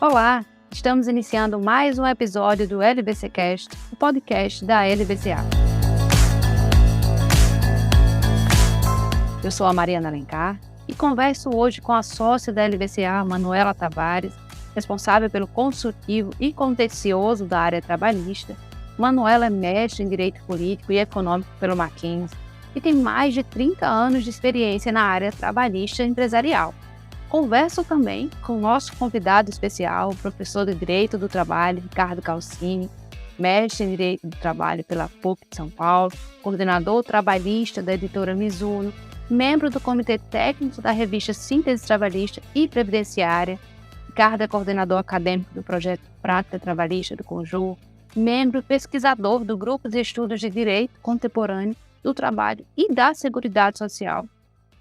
Olá, estamos iniciando mais um episódio do LBCcast, o podcast da LBCA. Eu sou a Mariana Alencar e converso hoje com a sócia da LBCA, Manuela Tavares, responsável pelo consultivo e contencioso da área trabalhista. Manuela é mestre em Direito Político e Econômico pelo Mackenzie e tem mais de 30 anos de experiência na área trabalhista empresarial. Converso também com o nosso convidado especial, o professor de Direito do Trabalho, Ricardo Calcini, mestre em Direito do Trabalho pela PUC de São Paulo, coordenador trabalhista da editora Mizuno, membro do Comitê Técnico da revista Síntese Trabalhista e Previdenciária. Ricardo é coordenador acadêmico do projeto Prática Trabalhista do Conjur, membro pesquisador do Grupo de Estudos de Direito Contemporâneo do Trabalho e da Seguridade Social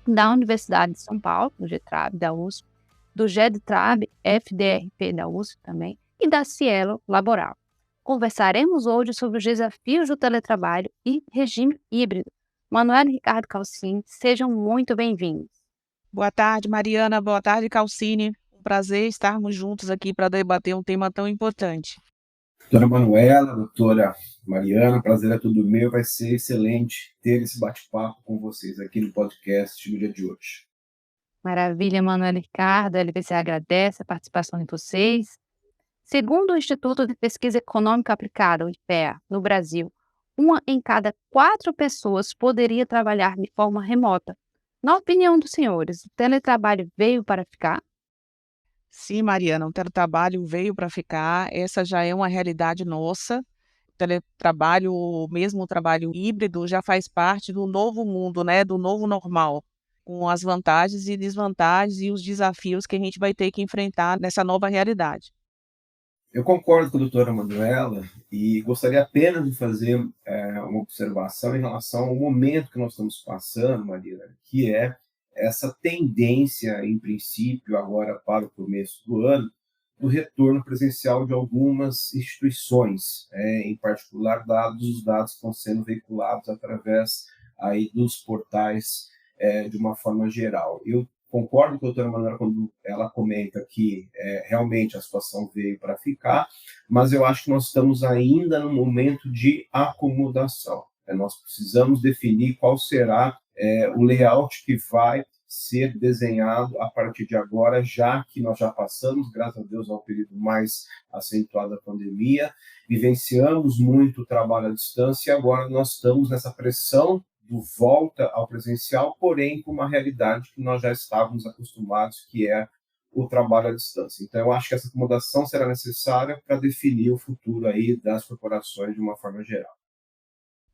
da Universidade de São Paulo, do GETRAB, da USP, do GEDTRAB, FDRP da USP também, e da Cielo Laboral. Conversaremos hoje sobre os desafios do teletrabalho e regime híbrido. Manuela e Ricardo Calcini, sejam muito bem-vindos. Boa tarde, Mariana. Boa tarde, Calcini. Um prazer estarmos juntos aqui para debater um tema tão importante. Doutora Manuela, doutora Mariana, prazer é todo meu. Vai ser excelente ter esse bate-papo com vocês aqui no podcast no dia de hoje. Maravilha, Manuela e Ricardo. A LBC agradece a participação de vocês. Segundo o Instituto de Pesquisa Econômica Aplicada, o IPEA, no Brasil, 1 em cada 4 pessoas poderia trabalhar de forma remota. Na opinião dos senhores, o teletrabalho veio para ficar? Sim, Mariana, o teletrabalho veio para ficar. Essa já é uma realidade nossa. O teletrabalho, ou mesmo o trabalho híbrido, já faz parte do novo mundo, né? Do novo normal, com as vantagens e desvantagens e os desafios que a gente vai ter que enfrentar nessa nova realidade. Eu concordo com a doutora Manuela e gostaria apenas de fazer uma observação em relação ao momento que nós estamos passando, Mariana, que é essa tendência, em princípio, agora para o começo do ano, do retorno presencial de algumas instituições, em particular os dados que estão sendo veiculados através aí dos portais de uma forma geral. Eu concordo com a doutora Manuela quando ela comenta que realmente a situação veio para ficar, mas eu acho que nós estamos ainda no momento de acomodação. Nós precisamos definir qual será o layout que vai ser desenhado a partir de agora, já que nós já passamos, graças a Deus, ao período mais acentuado da pandemia, vivenciamos muito o trabalho à distância e agora nós estamos nessa pressão do volta ao presencial, porém com uma realidade que nós já estávamos acostumados, que é o trabalho à distância. Então, eu acho que essa acomodação será necessária para definir o futuro aí das corporações de uma forma geral.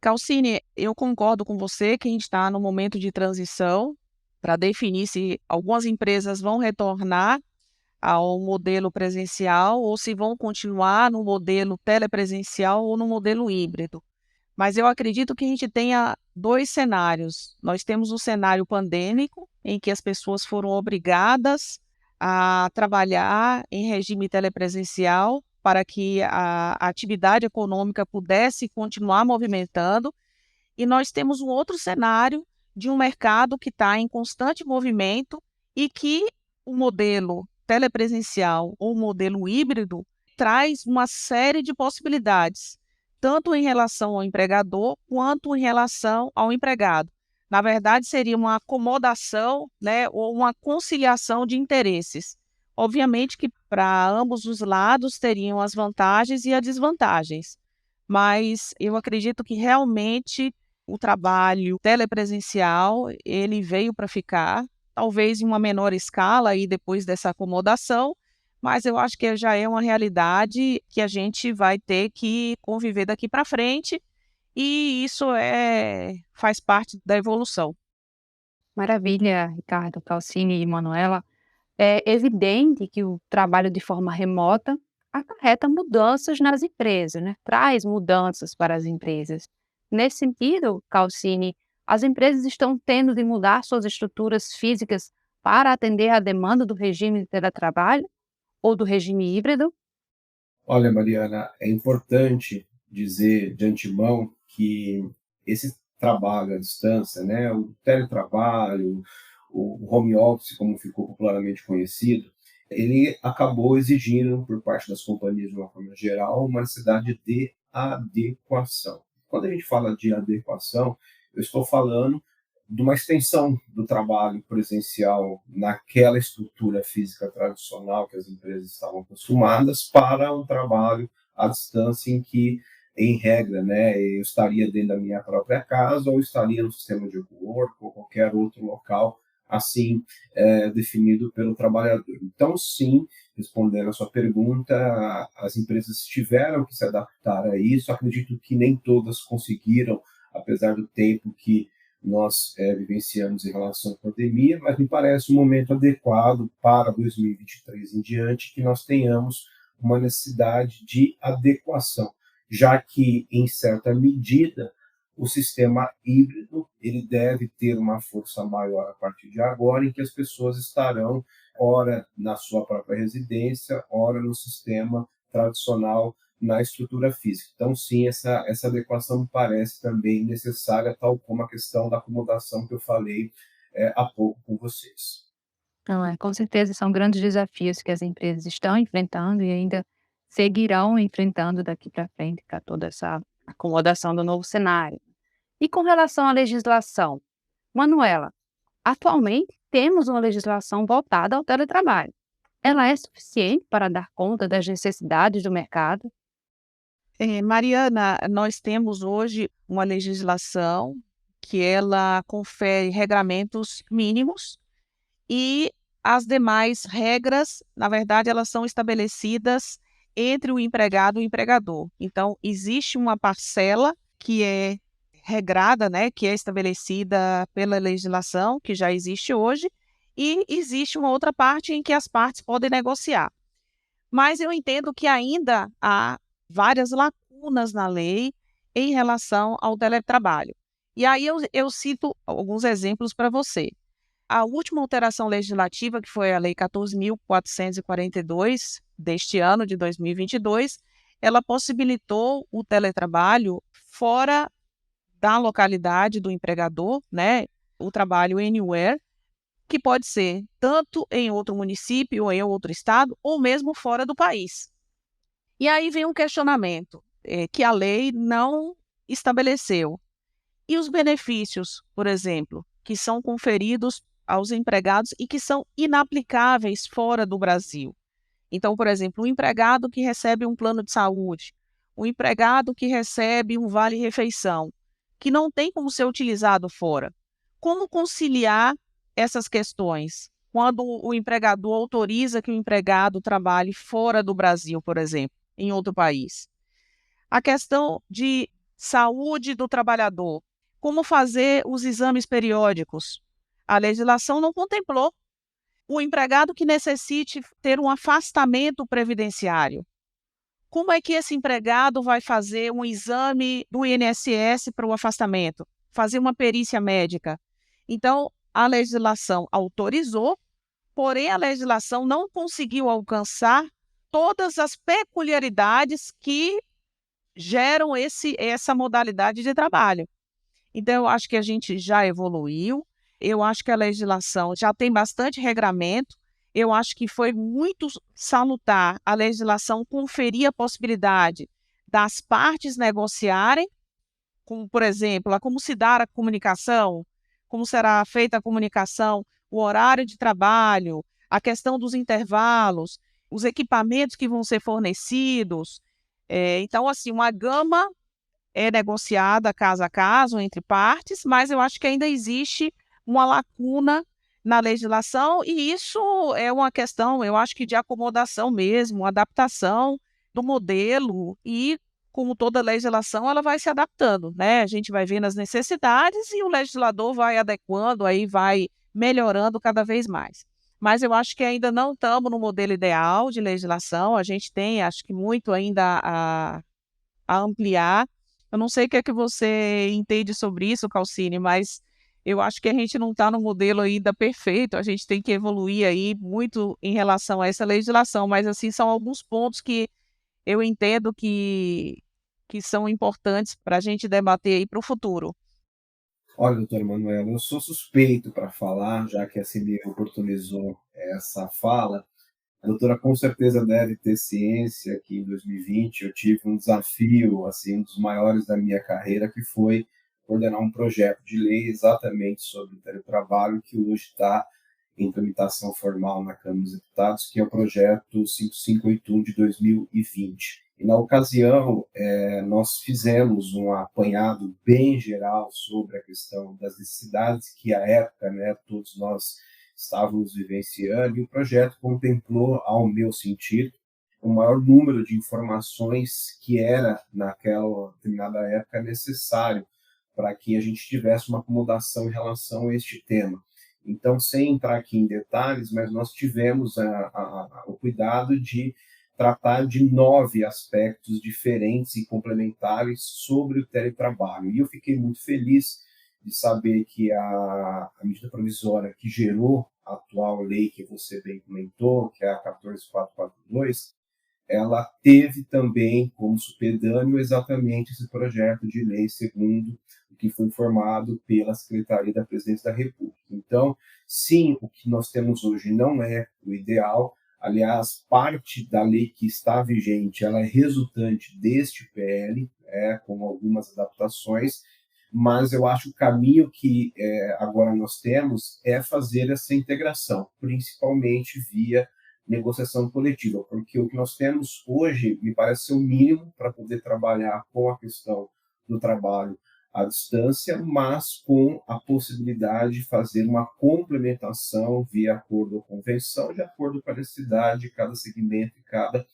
Calcini, eu concordo com você que a gente está no momento de transição para definir se algumas empresas vão retornar ao modelo presencial ou se vão continuar no modelo telepresencial ou no modelo híbrido. Mas eu acredito que a gente tenha 2 cenários. Nós temos o cenário pandêmico, em que as pessoas foram obrigadas a trabalhar em regime telepresencial para que a atividade econômica pudesse continuar movimentando. E nós temos um outro cenário de um mercado que está em constante movimento e que o modelo telepresencial ou o modelo híbrido traz uma série de possibilidades, tanto em relação ao empregador quanto em relação ao empregado. Na verdade, seria uma acomodação, né, ou uma conciliação de interesses. Obviamente que para ambos os lados teriam as vantagens e as desvantagens, mas eu acredito que realmente o trabalho telepresencial, ele veio para ficar, talvez em uma menor escala aí depois dessa acomodação, mas eu acho que já é uma realidade que a gente vai ter que conviver daqui para frente, e isso faz parte da evolução. Maravilha, Ricardo Calcini e Manuela. É evidente que o trabalho de forma remota acarreta mudanças nas empresas, né? Traz mudanças para as empresas. Nesse sentido, Calcini, as empresas estão tendo de mudar suas estruturas físicas para atender à demanda do regime de teletrabalho ou do regime híbrido? Olha, Mariana, é importante dizer de antemão que esse trabalho à distância, né, o teletrabalho, o home office, como ficou popularmente conhecido, ele acabou exigindo, por parte das companhias de uma forma geral, uma necessidade de adequação. Quando a gente fala de adequação, eu estou falando de uma extensão do trabalho presencial naquela estrutura física tradicional que as empresas estavam acostumadas para um trabalho à distância em que, em regra, né, eu estaria dentro da minha própria casa ou estaria no sistema de work ou qualquer outro local assim definido pelo trabalhador. Então, sim, respondendo a sua pergunta, as empresas tiveram que se adaptar a isso. Acredito que nem todas conseguiram, apesar do tempo que nós vivenciamos em relação à pandemia, mas me parece um momento adequado para 2023 em diante que nós tenhamos uma necessidade de adequação, já que, em certa medida, o sistema híbrido ele deve ter uma força maior a partir de agora, em que as pessoas estarão, ora na sua própria residência, ora no sistema tradicional na estrutura física. Então, sim, essa adequação me parece também necessária, tal como a questão da acomodação que eu falei há pouco com vocês. Não é, com certeza são grandes desafios que as empresas estão enfrentando e ainda seguirão enfrentando daqui para frente, com toda essa acomodação do novo cenário. E com relação à legislação, Manuela, atualmente temos uma legislação voltada ao teletrabalho. Ela é suficiente para dar conta das necessidades do mercado? Mariana, nós temos hoje uma legislação que ela confere regramentos mínimos e as demais regras, na verdade, elas são estabelecidas entre o empregado e o empregador. Então, existe uma parcela que é regrada, né, que é estabelecida pela legislação, que já existe hoje, e existe uma outra parte em que as partes podem negociar. Mas eu entendo que ainda há várias lacunas na lei em relação ao teletrabalho. E aí eu cito alguns exemplos para você. A última alteração legislativa, que foi a Lei 14.442 deste ano, de 2022, ela possibilitou o teletrabalho fora da localidade do empregador, né? O trabalho anywhere, que pode ser tanto em outro município ou em outro estado, ou mesmo fora do país. E aí vem um questionamento que a lei não estabeleceu. E os benefícios, por exemplo, que são conferidos aos empregados e que são inaplicáveis fora do Brasil. Então, por exemplo, um empregado que recebe um plano de saúde, um empregado que recebe um vale-refeição, que não tem como ser utilizado fora. Como conciliar essas questões quando o empregador autoriza que o empregado trabalhe fora do Brasil, por exemplo, em outro país? A questão de saúde do trabalhador. Como fazer os exames periódicos? A legislação não contemplou. O empregado que necessite ter um afastamento previdenciário. Como é que esse empregado vai fazer um exame do INSS para o afastamento? Fazer uma perícia médica? Então, a legislação autorizou, porém a legislação não conseguiu alcançar todas as peculiaridades que geram essa modalidade de trabalho. Então, eu acho que a gente já evoluiu, eu acho que a legislação já tem bastante regramento, eu acho que foi muito salutar a legislação conferir a possibilidade das partes negociarem, como, por exemplo, a como se dá a comunicação, como será feita a comunicação, o horário de trabalho, a questão dos intervalos, os equipamentos que vão ser fornecidos. Então, assim, uma gama é negociada caso a caso entre partes, mas eu acho que ainda existe uma lacuna na legislação e isso é uma questão, eu acho que de acomodação mesmo, adaptação do modelo e, como toda legislação, ela vai se adaptando, né? A gente vai vendo as necessidades e o legislador vai adequando, aí vai melhorando cada vez mais. Mas eu acho que ainda não estamos no modelo ideal de legislação, a gente tem, acho que muito ainda a ampliar. Eu não sei o que é que você entende sobre isso, Calcine, mas eu acho que a gente não está no modelo ainda perfeito, a gente tem que evoluir aí muito em relação a essa legislação, mas assim, são alguns pontos que eu entendo que são importantes para a gente debater aí para o futuro. Olha, doutora Manuela, eu sou suspeito para falar, já que a CNI oportunizou essa fala, A doutora com certeza deve ter ciência que em 2020 eu tive um desafio, assim, um dos maiores da minha carreira, que foi coordenar um projeto de lei exatamente sobre o teletrabalho, que hoje está em tramitação formal na Câmara dos Deputados, que é o projeto 5581 de 2020. E na ocasião, nós fizemos um apanhado bem geral sobre a questão das necessidades que, à época, né, todos nós estávamos vivenciando, e o projeto contemplou, ao meu sentido, o maior número de informações que era, naquela determinada época, necessário para que a gente tivesse uma acomodação em relação a este tema. Então, sem entrar aqui em detalhes, mas nós tivemos o cuidado de tratar de 9 aspectos diferentes e complementares sobre o teletrabalho. E eu fiquei muito feliz de saber que a medida provisória que gerou a atual lei que você bem comentou, que é a 14442, ela teve também como supedâneo exatamente esse projeto de lei, segundo o que foi informado pela Secretaria da Presidência da República. Então, sim, o que nós temos hoje não é o ideal. Aliás, parte da lei que está vigente, ela é resultante deste PL, com algumas adaptações, mas eu acho que o caminho que agora nós temos é fazer essa integração, principalmente via negociação coletiva, porque o que nós temos hoje me parece ser o mínimo para poder trabalhar com a questão do trabalho à distância, mas com a possibilidade de fazer uma complementação via acordo ou convenção, de acordo com a necessidade de cada segmento e cada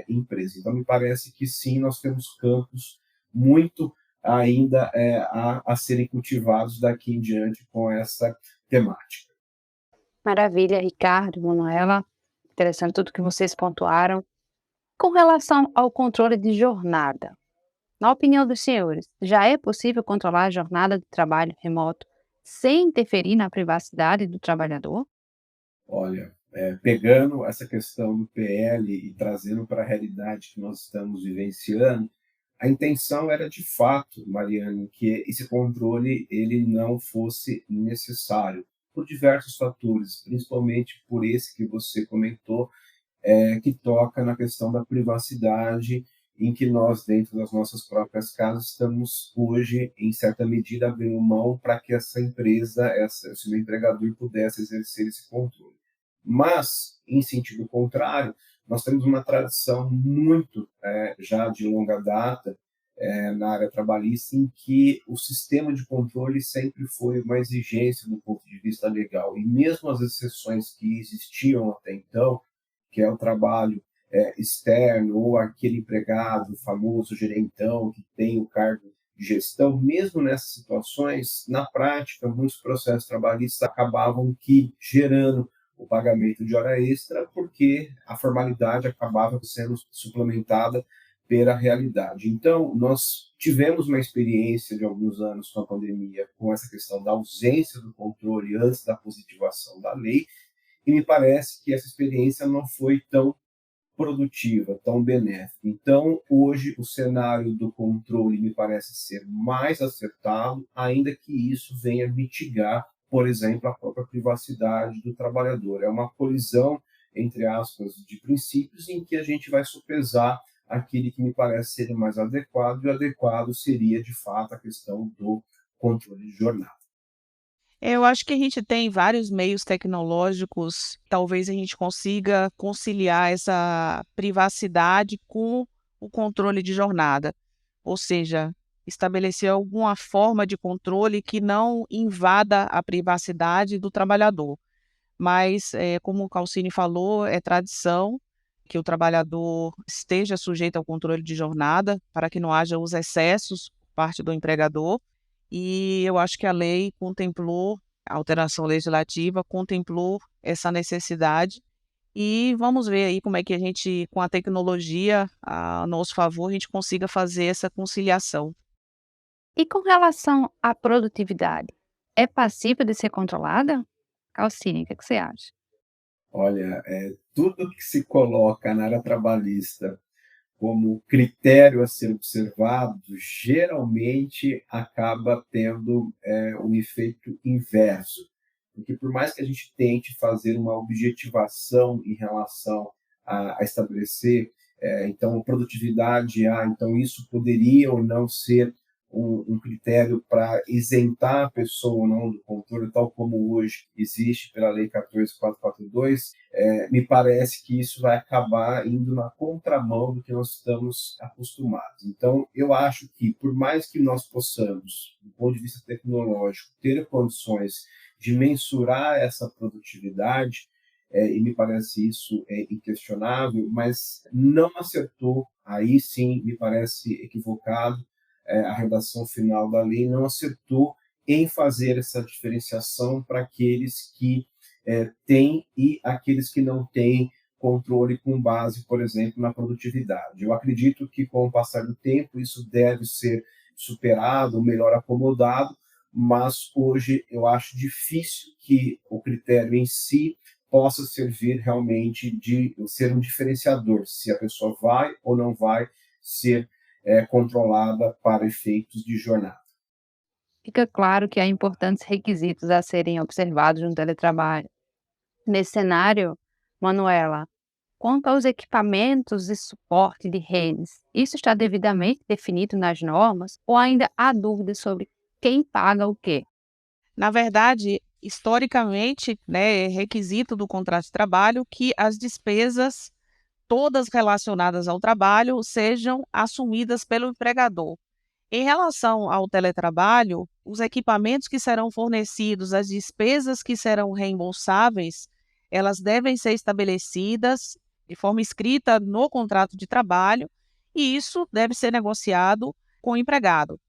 empresa. Então, me parece que sim, nós temos campos muito ainda a serem cultivados daqui em diante com essa temática. Maravilha, Ricardo, Manuela. Interessante tudo que vocês pontuaram. Com relação ao controle de jornada, na opinião dos senhores, já é possível controlar a jornada de trabalho remoto sem interferir na privacidade do trabalhador? Olha, pegando essa questão do PL e trazendo para a realidade que nós estamos vivenciando, a intenção era de fato, Mariane, que esse controle ele não fosse necessário por diversos fatores, principalmente por esse que você comentou, que toca na questão da privacidade, em que nós, dentro das nossas próprias casas, estamos hoje, em certa medida, abrindo mão para que essa empresa, esse meu empregador, pudesse exercer esse controle. Mas, em sentido contrário, nós temos uma tradição muito já de longa data na área trabalhista, em que o sistema de controle sempre foi uma exigência do ponto de vista legal. E mesmo as exceções que existiam até então, que é o trabalho externo, ou aquele empregado, o famoso gerentão, que tem o cargo de gestão, mesmo nessas situações, na prática, muitos processos trabalhistas acabavam gerando o pagamento de hora extra, porque a formalidade acabava sendo suplementada pela realidade. Então, nós tivemos uma experiência de alguns anos com a pandemia, com essa questão da ausência do controle antes da positivação da lei, e me parece que essa experiência não foi tão produtiva, tão benéfica. Então, hoje, o cenário do controle me parece ser mais acertado, ainda que isso venha mitigar, por exemplo, a própria privacidade do trabalhador. É uma colisão, entre aspas, de princípios em que a gente vai sopesar aquele que me parece ser o mais adequado, e o adequado seria, de fato, a questão do controle de jornada. Eu acho que a gente tem vários meios tecnológicos, talvez a gente consiga conciliar essa privacidade com o controle de jornada, ou seja, estabelecer alguma forma de controle que não invada a privacidade do trabalhador. Mas, como o Calcine falou, é tradição que o trabalhador esteja sujeito ao controle de jornada, para que não haja os excessos por parte do empregador. E eu acho que a lei contemplou, a alteração legislativa contemplou essa necessidade. E vamos ver aí como é que a gente, com a tecnologia a nosso favor, a gente consiga fazer essa conciliação. E com relação à produtividade, é passível de ser controlada? Calcine, o que você acha? Olha, tudo que se coloca na área trabalhista como critério a ser observado, geralmente acaba tendo um efeito inverso. porque por mais que a gente tente fazer uma objetivação em relação a estabelecer, então, produtividade, então isso poderia ou não ser um critério para isentar a pessoa ou não do controle, tal como hoje existe pela Lei 14.442, me parece que isso vai acabar indo na contramão do que nós estamos acostumados. Então, eu acho que, por mais que nós possamos, do ponto de vista tecnológico, ter condições de mensurar essa produtividade, e me parece isso inquestionável, mas não acertou, aí sim me parece equivocado, a redação final da lei não acertou em fazer essa diferenciação para aqueles que têm e aqueles que não têm controle com base, por exemplo, na produtividade. Eu acredito que, com o passar do tempo, isso deve ser superado, melhor acomodado, mas hoje eu acho difícil que o critério em si possa servir realmente de ser um diferenciador, se a pessoa vai ou não vai ser controlada para efeitos de jornada. Fica claro que há importantes requisitos a serem observados no teletrabalho. Nesse cenário, Manuela, quanto aos equipamentos e suporte de redes, isso está devidamente definido nas normas ou ainda há dúvidas sobre quem paga o quê? Na verdade, historicamente, né, é requisito do contrato de trabalho que as despesas todas relacionadas ao trabalho sejam assumidas pelo empregador. Em relação ao teletrabalho, os equipamentos que serão fornecidos, as despesas que serão reembolsáveis, elas devem ser estabelecidas de forma escrita no contrato de trabalho e isso deve ser negociado com o empregado.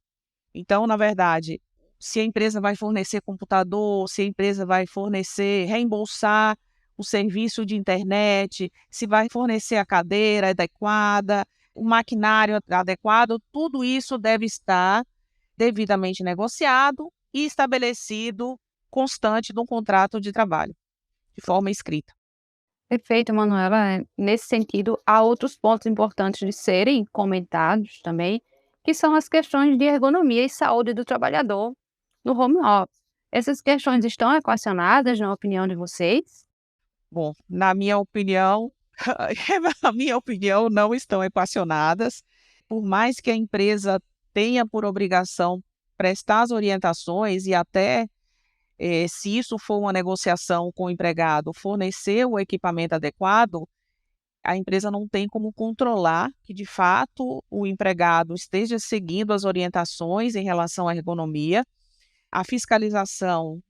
Então, na verdade, se a empresa vai fornecer computador, se a empresa vai fornecer, reembolsar o serviço de internet, se vai fornecer a cadeira adequada, o maquinário adequado, tudo isso deve estar devidamente negociado e estabelecido constante no contrato de trabalho, de forma escrita. Perfeito, Manuela. Nesse sentido, há outros pontos importantes de serem comentados também, que são as questões de ergonomia e saúde do trabalhador no home office. Essas questões estão equacionadas, na opinião de vocês? Bom, na minha opinião, na minha opinião, não estão equacionadas. Por mais que a empresa tenha por obrigação prestar as orientações e até, se isso for uma negociação com o empregado, fornecer o equipamento adequado, a empresa não tem como controlar que, de fato, o empregado esteja seguindo as orientações em relação à ergonomia. A fiscalização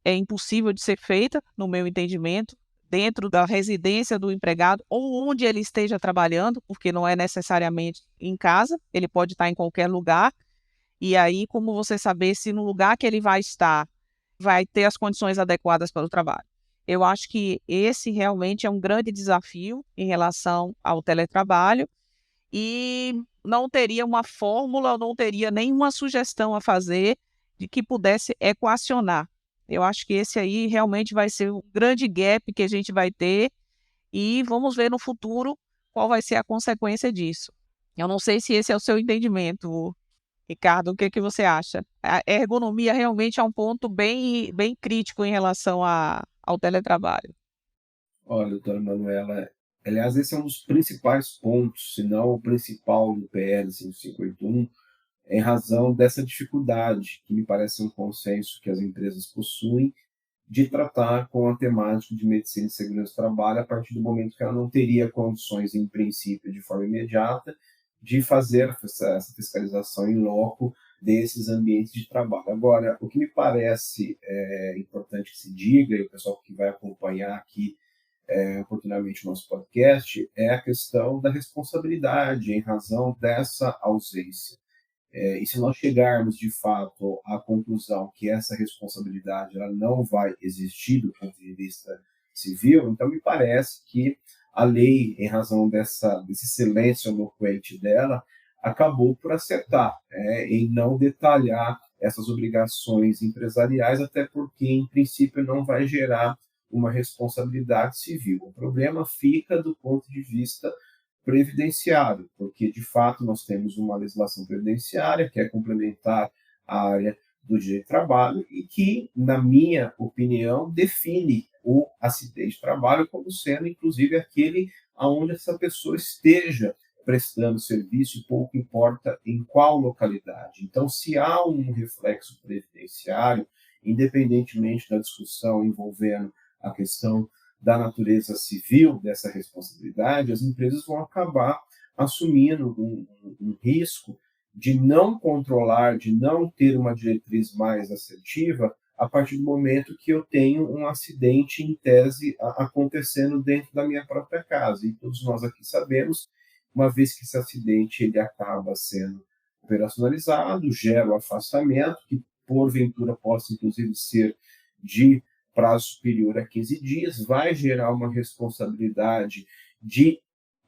é impossível de ser feita, no meu entendimento, dentro da residência do empregado ou onde ele esteja trabalhando, porque não é necessariamente em casa, ele pode estar em qualquer lugar. E aí, como você saber se no lugar que ele vai estar vai ter as condições adequadas para o trabalho? Eu acho que esse realmente é um grande desafio em relação ao teletrabalho e não teria uma fórmula, não teria nenhuma sugestão a fazer de que pudesse equacionar. Eu acho que esse aí realmente vai ser um grande gap que a gente vai ter e vamos ver no futuro qual vai ser a consequência disso. Eu não sei se esse é o seu entendimento, Ricardo, o que que você acha? A ergonomia realmente é um ponto bem crítico em relação ao teletrabalho. Olha, doutora Manuela, aliás, esse é um dos principais pontos, se não o principal do PL 5581, em razão dessa dificuldade, que me parece um consenso que as empresas possuem, de tratar com a temática de medicina e segurança do trabalho a partir do momento que ela não teria condições, em princípio, de forma imediata, de fazer essa fiscalização em loco desses ambientes de trabalho. Agora, o que me parece importante que se diga, e o pessoal que vai acompanhar aqui oportunamente o nosso podcast, é a questão da responsabilidade em razão dessa ausência. E se nós chegarmos, de fato, à conclusão que essa responsabilidade ela não vai existir do ponto de vista civil, então me parece que a lei, em razão desse silêncio eloquente dela, acabou por acertar em não detalhar essas obrigações empresariais, até porque, em princípio, não vai gerar uma responsabilidade civil. O problema fica do ponto de vista previdenciário, porque, de fato, nós temos uma legislação previdenciária que é complementar à área do direito de trabalho e que, na minha opinião, define o acidente de trabalho como sendo, inclusive, aquele onde essa pessoa esteja prestando serviço, e pouco importa em qual localidade. Então, se há um reflexo previdenciário, independentemente da discussão envolvendo a questão da natureza civil dessa responsabilidade, as empresas vão acabar assumindo um risco de não controlar, de não ter uma diretriz mais assertiva, a partir do momento que eu tenho um acidente, em tese, acontecendo dentro da minha própria casa. E todos nós aqui sabemos, uma vez que esse acidente ele acaba sendo operacionalizado, gera o afastamento, que porventura possa, inclusive, ser de prazo superior a 15 dias, vai gerar uma responsabilidade de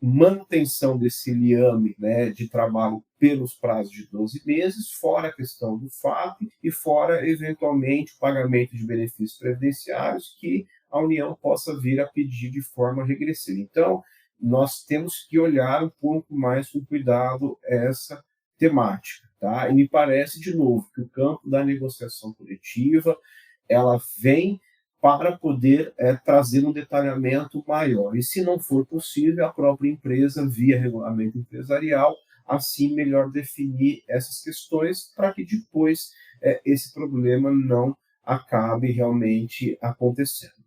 manutenção desse liame, né, de trabalho pelos prazos de 12 meses, fora a questão do FAP e fora, eventualmente, o pagamento de benefícios previdenciários que a União possa vir a pedir de forma regressiva. Então, nós temos que olhar um pouco mais com cuidado essa temática, tá? E me parece, de novo, que o campo da negociação coletiva, ela vem para poder trazer um detalhamento maior. E, se não for possível, a própria empresa, via regulamento empresarial, assim melhor definir essas questões para que depois esse problema não acabe realmente acontecendo.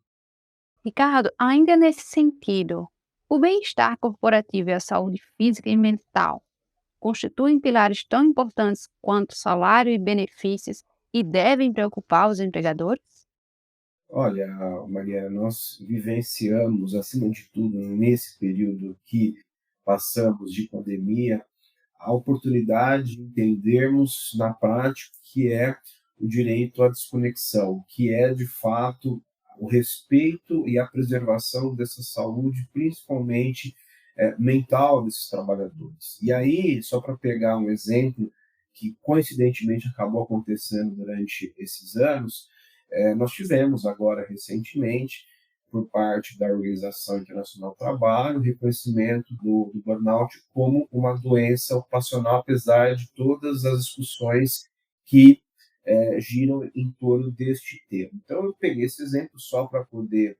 Ricardo, ainda nesse sentido, o bem-estar corporativo e a saúde física e mental constituem pilares tão importantes quanto salário e benefícios e devem preocupar os empregadores? Olha, Maria, nós vivenciamos, acima de tudo, nesse período que passamos de pandemia, a oportunidade de entendermos na prática o que é o direito à desconexão, que é, de fato, o respeito e a preservação dessa saúde, principalmente mental desses trabalhadores. E aí, só para pegar um exemplo que coincidentemente acabou acontecendo durante esses anos, nós tivemos agora recentemente, por parte da Organização Internacional do Trabalho, o reconhecimento do burnout como uma doença ocupacional, apesar de todas as discussões que giram em torno deste tema. Então, eu peguei esse exemplo só para poder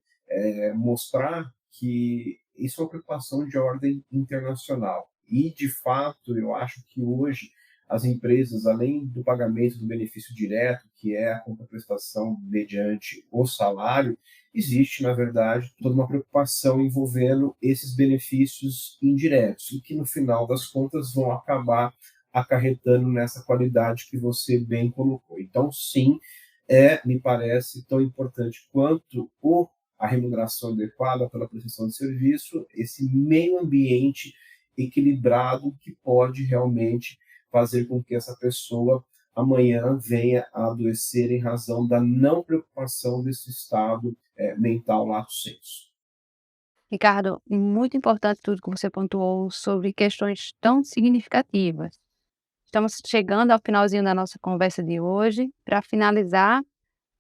mostrar que isso é uma preocupação de ordem internacional. E, de fato, eu acho que hoje as empresas, além do pagamento do benefício direto, que é a contraprestação mediante o salário, existe, na verdade, toda uma preocupação envolvendo esses benefícios indiretos, e que, no final das contas, vão acabar acarretando nessa qualidade que você bem colocou. Então, sim, me parece tão importante quanto a remuneração adequada pela prestação de serviço, esse meio ambiente equilibrado que pode realmente fazer com que essa pessoa amanhã venha a adoecer em razão da não preocupação desse estado mental lato sensu. Ricardo, muito importante tudo que você pontuou sobre questões tão significativas. Estamos chegando ao finalzinho da nossa conversa de hoje. Para finalizar,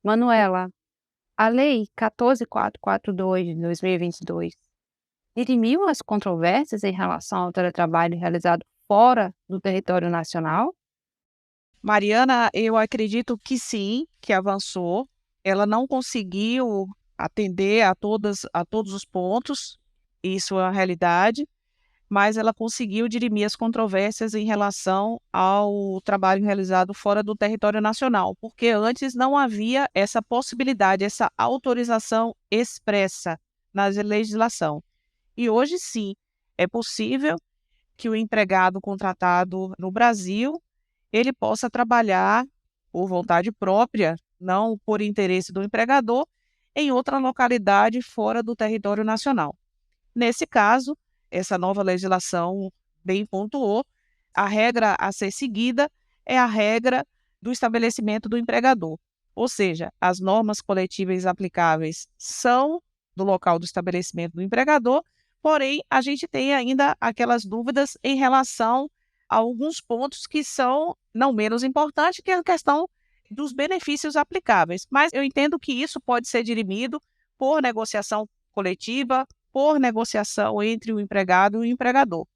Manuela, a Lei 14.442 de 2022 dirimiu as controvérsias em relação ao teletrabalho realizado fora do território nacional? Mariana, eu acredito que sim, que avançou. Ela não conseguiu atender a todos os pontos, isso é a realidade, mas ela conseguiu dirimir as controvérsias em relação ao trabalho realizado fora do território nacional, porque antes não havia essa possibilidade, essa autorização expressa na legislação. E hoje sim, é possível que o empregado contratado no Brasil, ele possa trabalhar por vontade própria, não por interesse do empregador, em outra localidade fora do território nacional. Nesse caso, essa nova legislação bem pontuou, a regra a ser seguida é a regra do estabelecimento do empregador, ou seja, as normas coletivas aplicáveis são do local do estabelecimento do empregador, porém, a gente tem ainda aquelas dúvidas em relação a alguns pontos que são não menos importantes, que é a questão dos benefícios aplicáveis. Mas eu entendo que isso pode ser dirimido por negociação coletiva, por negociação entre o empregado e o empregador.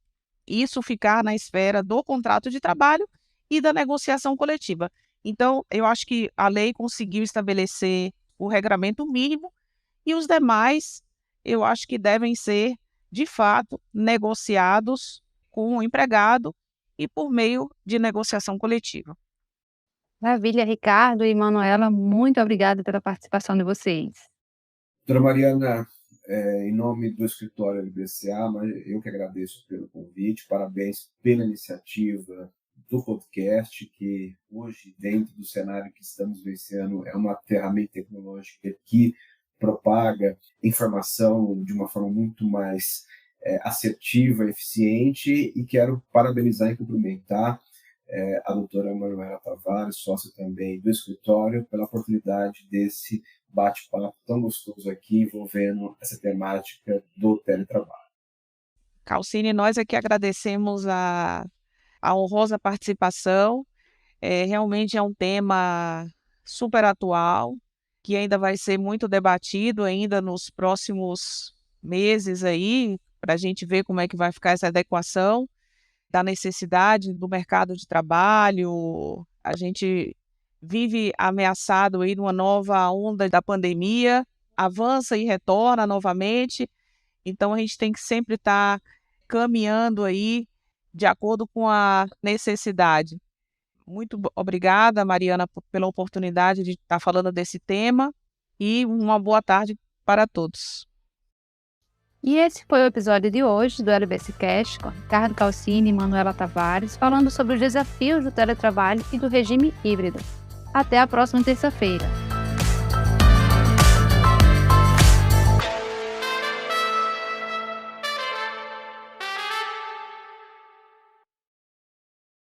Isso ficar na esfera do contrato de trabalho e da negociação coletiva. Então, eu acho que a lei conseguiu estabelecer o regramento mínimo e os demais, eu acho que devem ser, de fato, negociados com o empregado e por meio de negociação coletiva. Maravilha, Ricardo e Manuela, muito obrigada pela participação de vocês. Doutora Mariana, em nome do escritório LBCA, mas eu que agradeço pelo convite, parabéns pela iniciativa do podcast, que hoje, dentro do cenário que estamos vivenciando, é uma ferramenta tecnológica que propaga informação de uma forma muito mais assertiva, eficiente, e quero parabenizar e cumprimentar a doutora Manuela Tavares, sócia também do escritório, pela oportunidade desse bate-papo tão gostoso aqui envolvendo essa temática do teletrabalho. Calcine, nós aqui agradecemos a honrosa participação. Realmente é um tema super atual, que ainda vai ser muito debatido ainda nos próximos meses aí, para a gente ver como é que vai ficar essa adequação da necessidade do mercado de trabalho. A gente vive ameaçado aí numa nova onda da pandemia, avança e retorna novamente, então a gente tem que sempre estar caminhando aí de acordo com a necessidade. Muito obrigada, Mariana, pela oportunidade de estar falando desse tema e uma boa tarde para todos. E esse foi o episódio de hoje do LBC Cast com Ricardo Calcine e Manuela Tavares, falando sobre os desafios do teletrabalho e do regime híbrido. Até a próxima terça-feira.